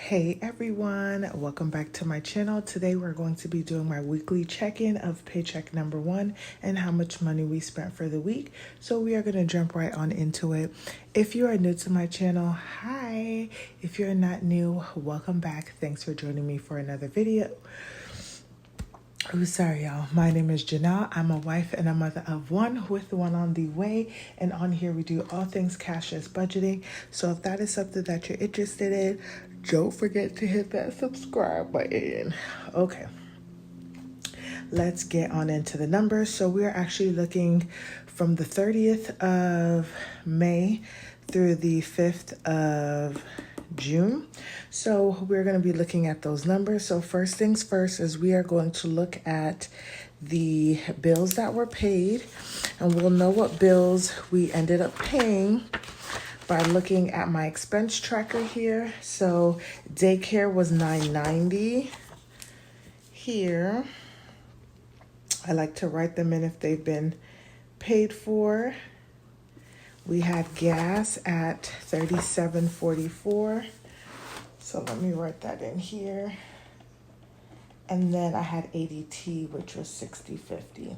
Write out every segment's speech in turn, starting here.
Hey everyone, welcome back to my channel. Today we're going to be doing my weekly check-in of paycheck number 1 and how much money we spent for the week. So we are going to jump right on into it. If you are new to my channel, hi. If you're not new, welcome back. Thanks for joining me for another video. Oh, sorry, y'all. My name is Janelle. I'm a wife and a mother of one with one on the way. And on here, we do all things cashless budgeting. So if that is something that you're interested in, don't forget to hit that subscribe button. Okay, let's get on into the numbers. So we're actually looking from the 30th of May through the 5th of June. So we're going to be looking at those numbers. So first things first is we are going to look at the bills that were paid, and we'll know what bills we ended up paying by looking at my expense tracker here. So daycare was $9.90 here. I like to write them in if they've been paid for. We had gas at $37.44. So let me write that in here. And then I had ADT, which was $60.50.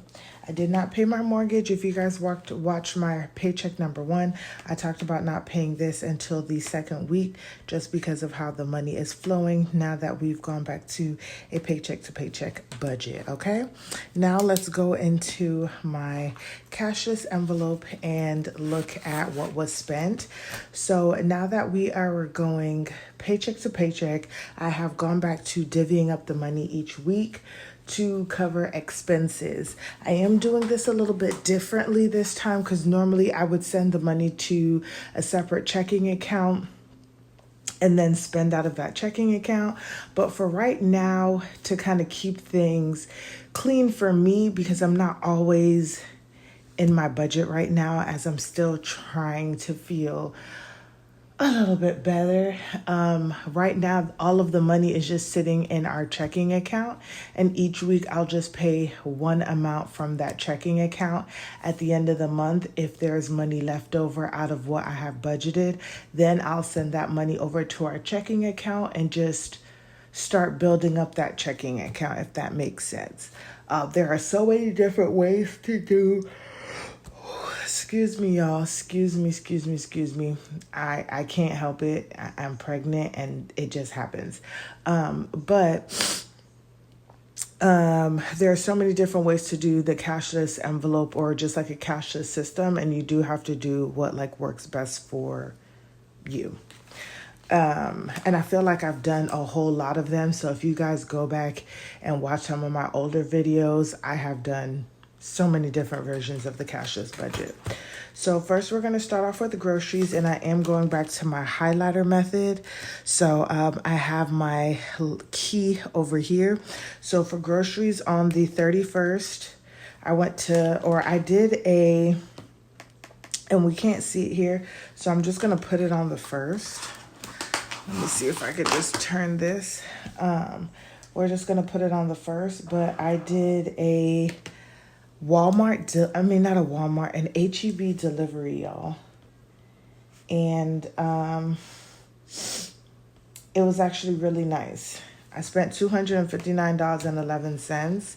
I did not pay my mortgage. If you guys watched my paycheck number 1, I talked about not paying this until the second week just because of how the money is flowing now that we've gone back to a paycheck to paycheck budget, okay? Now let's go into my cashless envelope and look at what was spent. So now that we are going paycheck to paycheck, I have gone back to divvying up the money each week to cover expenses. I am doing this a little bit differently this time because normally I would send the money to a separate checking account and then spend out of that checking account. But for right now, to kind of keep things clean for me, because I'm not always in my budget right now as I'm still trying to feel a little bit better. Right now, all of the money is just sitting in our checking account, and each week I'll just pay one amount from that checking account. At the end of the month, if there's money left over out of what I have budgeted, then I'll send that money over to our checking account and just start building up that checking account, if that makes sense. There are so many different ways to do. Excuse me, y'all. Excuse me. I can't help it. I'm pregnant and it just happens. But there are so many different ways to do the cashless envelope or just like a cashless system. And you do have to do what like works best for you. And I feel like I've done a whole lot of them. So if you guys go back and watch some of my older videos, I have done so many different versions of the cashless budget. So first we're going to start off with the groceries, and I am going back to my highlighter method. So I have my key over here. So for groceries on the 31st, I did a, and we can't see it here, so I'm just going to put it on the first. Let me see if I could just turn this. We're just going to put it on the first, but I did a an H-E-B delivery, y'all. And it was actually really nice. I spent $259.11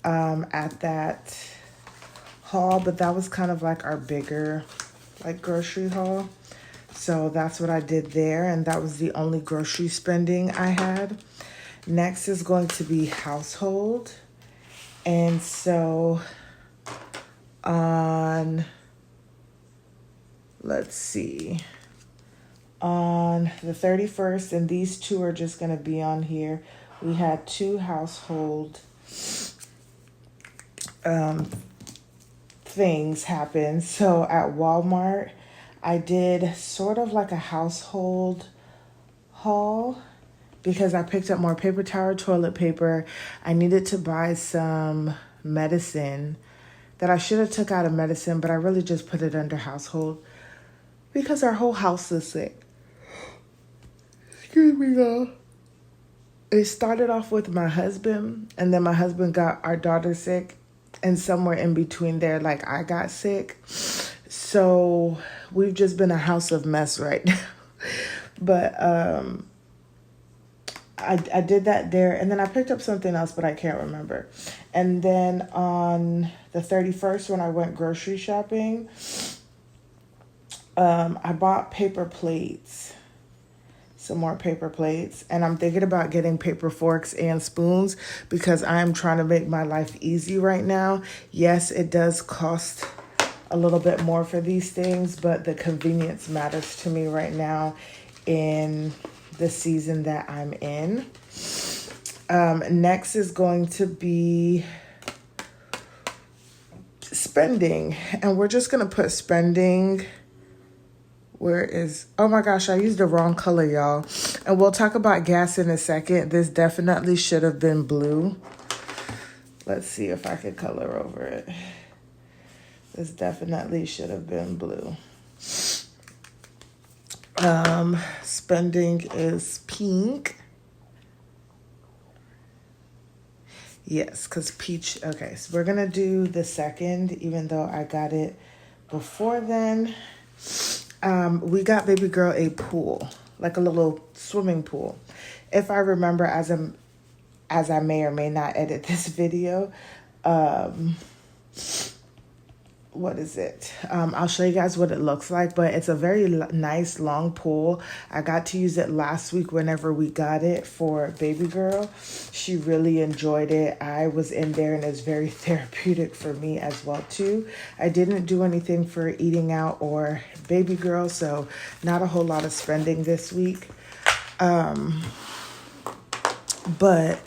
at that haul, but that was kind of like our bigger like grocery haul. So that's what I did there, and that was the only grocery spending I had. Next is going to be household. And so on the 31st, and these two are just going to be on here, we had 2 household things happen. So at Walmart, I did sort of like a household haul, because I picked up more paper towel, toilet paper. I needed to buy some medicine that I should have took out of medicine, but I really just put it under household because our whole house is sick. Excuse me, y'all. It started off with my husband, and then my husband got our daughter sick, and somewhere in between there, like I got sick. So we've just been a house of mess right now. But I did that there, and then I picked up something else, but I can't remember. And then on the 31st, when I went grocery shopping, I bought paper plates, some more paper plates, and I'm thinking about getting paper forks and spoons because I'm trying to make my life easy right now. Yes, it does cost a little bit more for these things, but the convenience matters to me right now in the season that I'm in. Next is going to be spending, and we're just gonna put spending. Where is, oh my gosh, I used the wrong color, y'all. And we'll talk about gas in a second. This definitely should have been blue. Let's see if I could color over it. This definitely should have been blue. Spending is pink. Yes, because peach, okay, so we're gonna do the second, even though I got it before then. We got baby girl a pool, like a little swimming pool. If I remember, as I may or may not edit this video, what is it? I'll show you guys what it looks like, but it's a very nice long pool. I got to use it last week whenever we got it for baby girl. She really enjoyed it. I was in there and it's very therapeutic for me as well too. I didn't do anything for eating out or baby girl, so not a whole lot of spending this week. But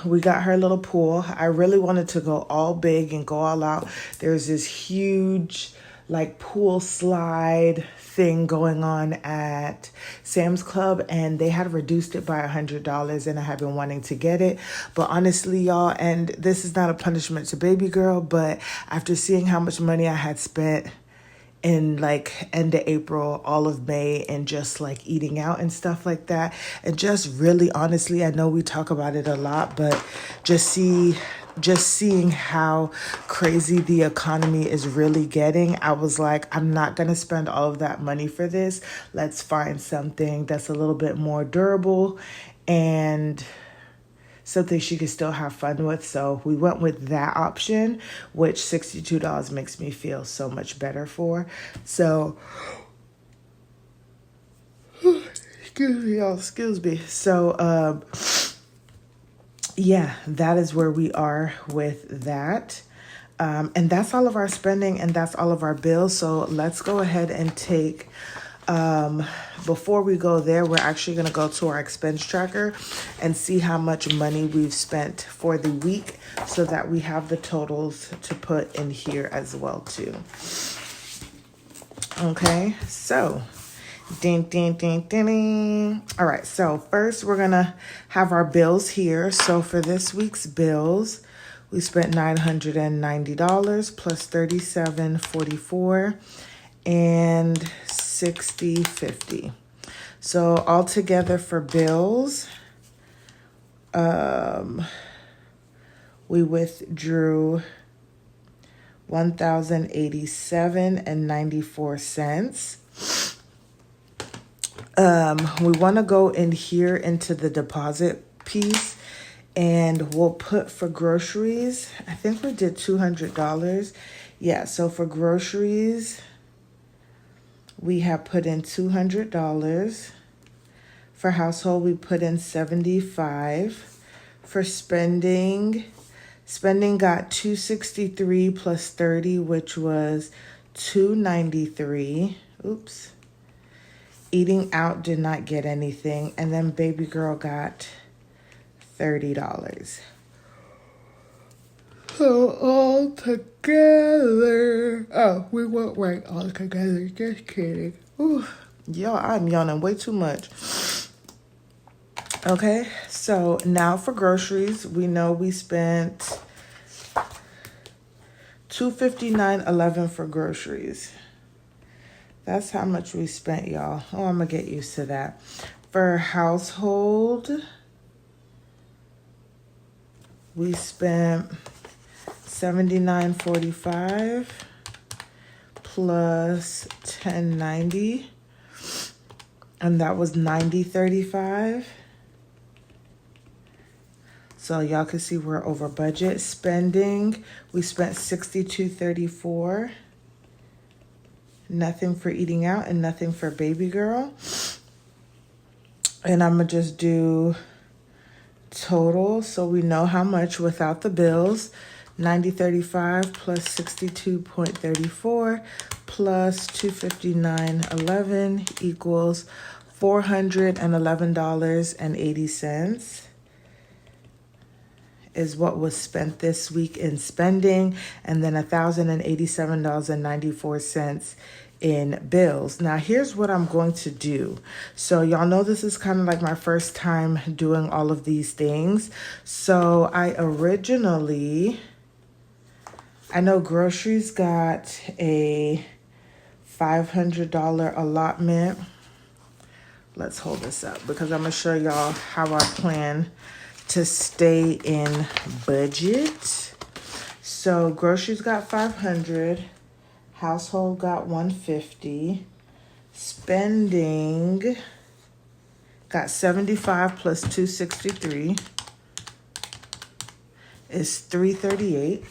we got her little pool. I really wanted to go all big and go all out. There's this huge like pool slide thing going on at Sam's Club, and they had reduced it by $100, and I have been wanting to get it. But honestly, y'all, and this is not a punishment to baby girl, but after seeing how much money I had spent in like end of April, all of May, and just like eating out and stuff like that, and just really honestly, I know we talk about it a lot, but just seeing how crazy the economy is really getting, I was like, I'm not gonna spend all of that money for this. Let's find something that's a little bit more durable and something she could still have fun with. So we went with that option, which $62 makes me feel so much better for. So, excuse me, y'all, excuse me. So, yeah, that is where we are with that. And that's all of our spending and that's all of our bills. So let's go ahead and take, before we go there, we're actually going to go to our expense tracker and see how much money we've spent for the week so that we have the totals to put in here as well too. Okay, so ding, ding, ding, ding, ding. All right, so first we're going to have our bills here. So for this week's bills, we spent $990 plus $37.44 and $60.50. So altogether for bills, we withdrew $1,087.94. We want to go in here into the deposit piece, and we'll put for groceries, I think we did $200. Yeah, so for groceries, we have put in $200. For household, we put in $75. For spending got $263 plus $30, which was $293. Oops. Eating out did not get anything. And then baby girl got $30. So all together, oh, we won't write all together, just kidding. Ooh, y'all, I'm yawning way too much. Okay, so now for groceries, we know we spent $259.11 for groceries. That's how much we spent, y'all. Oh, I'm gonna get used to that. For household, we spent $79.45 plus $10.90, and that was $90.35. So y'all can see we're over budget. Spending, we spent $62.34. Nothing for eating out and nothing for baby girl. And I'm gonna just do total so we know how much without the bills. 90.35 plus 62.34 plus 259.11 equals $411.80 is what was spent this week in spending, and then $1,087.94 in bills. Now here's what I'm going to do. So y'all know this is kind of like my first time doing all of these things. So I know groceries got a $500 allotment. Let's hold this up because I'm gonna show y'all how I plan to stay in budget. So groceries got $500, household got $150, spending got $75 plus $263 is $338.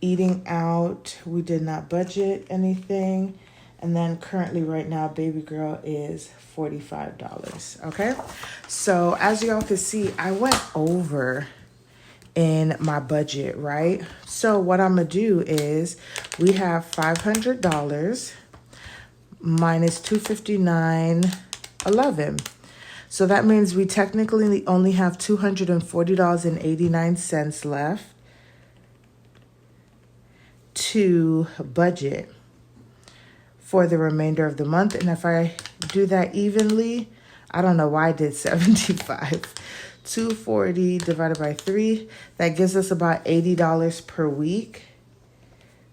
Eating out, we did not budget anything. And then currently right now, baby girl is $45, okay? So as y'all can see, I went over in my budget, right? So what I'm gonna do is we have $500 minus $259.11. So that means we technically only have $240.89 left to budget for the remainder of the month. And if I do that evenly, I don't know why I did 75. 240 divided by 3, that gives us about $80 per week.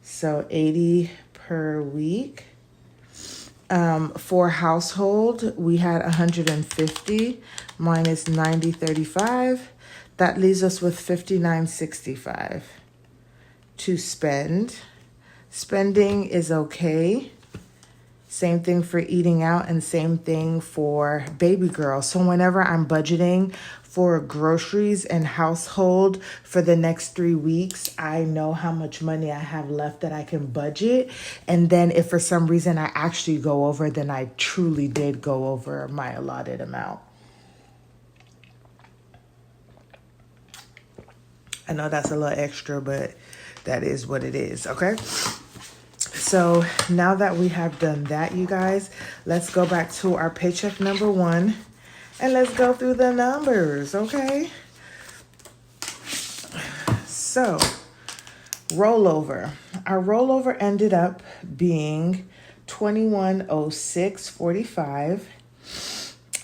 So 80 per week. For household, we had 150 minus 90.35. That leaves us with 59.65 to spend. Spending is okay. Same thing for eating out and same thing for baby girl. So whenever I'm budgeting for groceries and household for the next 3 weeks, I know how much money I have left that I can budget. And then if for some reason I actually go over, then I truly did go over my allotted amount. I know that's a little extra, but that is what it is, okay? So now that we have done that, you guys, let's go back to our paycheck number 1 and let's go through the numbers, okay? So rollover. Our rollover ended up being $2106.45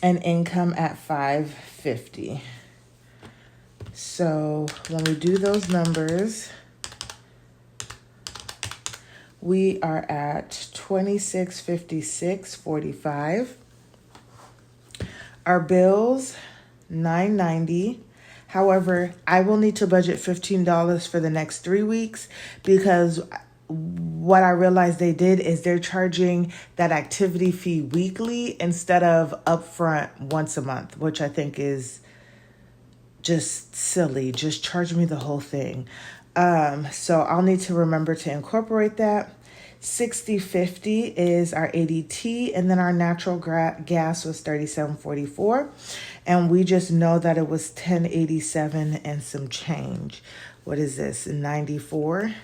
and income at $550. So when we do those numbers, we are at $2656.45. Our bills, $990. However, I will need to budget $15 for the next 3 weeks because what I realized they did is they're charging that activity fee weekly instead of upfront once a month, which I think is just silly. Just charge me the whole thing. So I'll need to remember to incorporate that. $60.50 is our ADT, and then our natural gas was $37.44, and we just know that it was $10.87 and some change. What is this? 94?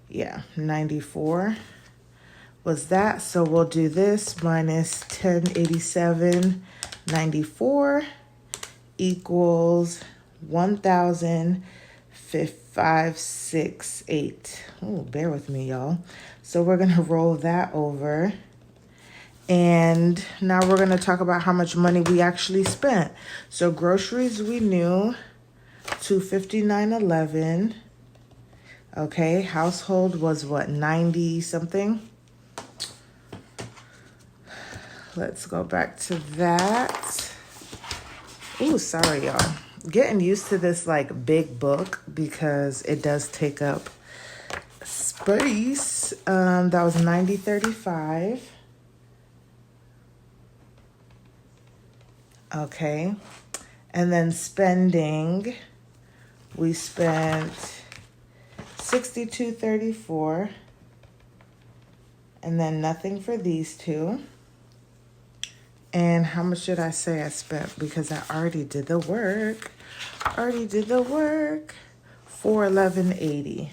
Yeah, 94 was that. So we'll do this minus 1087.94 equals 1,568. Oh, bear with me, y'all. So we're gonna roll that over. And now we're gonna talk about how much money we actually spent. So groceries, we knew $259.11. Okay, household was what, 90 something? Let's go back to that. Ooh, sorry, y'all. Getting used to this like big book because it does take up space. That was 90.35. Okay. And then spending, we spent $62.34, and then nothing for these two. And how much did I say I spent? Because I already did the work. $411.80.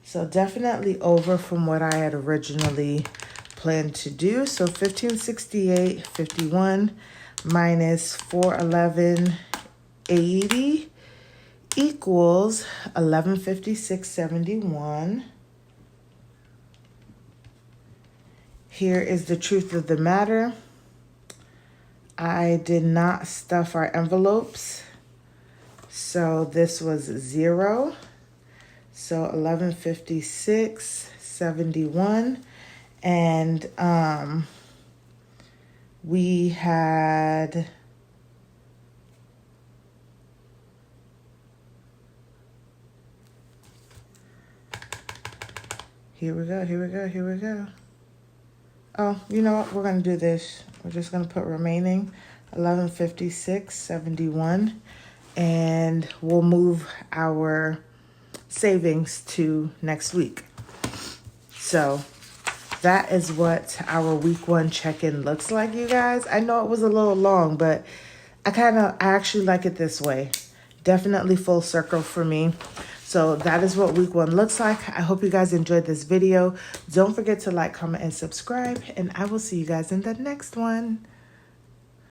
So definitely over from what I had originally planned to do. So $1,568.51 minus $411.80 equals $1,156.71. Here is the truth of the matter. I did not stuff our envelopes, so this was 0. So $1,156.71, and we had here we go. Oh, you know what? We're going to do this. We're just going to put remaining $1,156.71, and we'll move our savings to next week. So that is what our week 1 check-in looks like, you guys. I know it was a little long, but I actually like it this way. Definitely full circle for me. So that is what week 1 looks like. I hope you guys enjoyed this video. Don't forget to like, comment, and subscribe, and I will see you guys in the next one.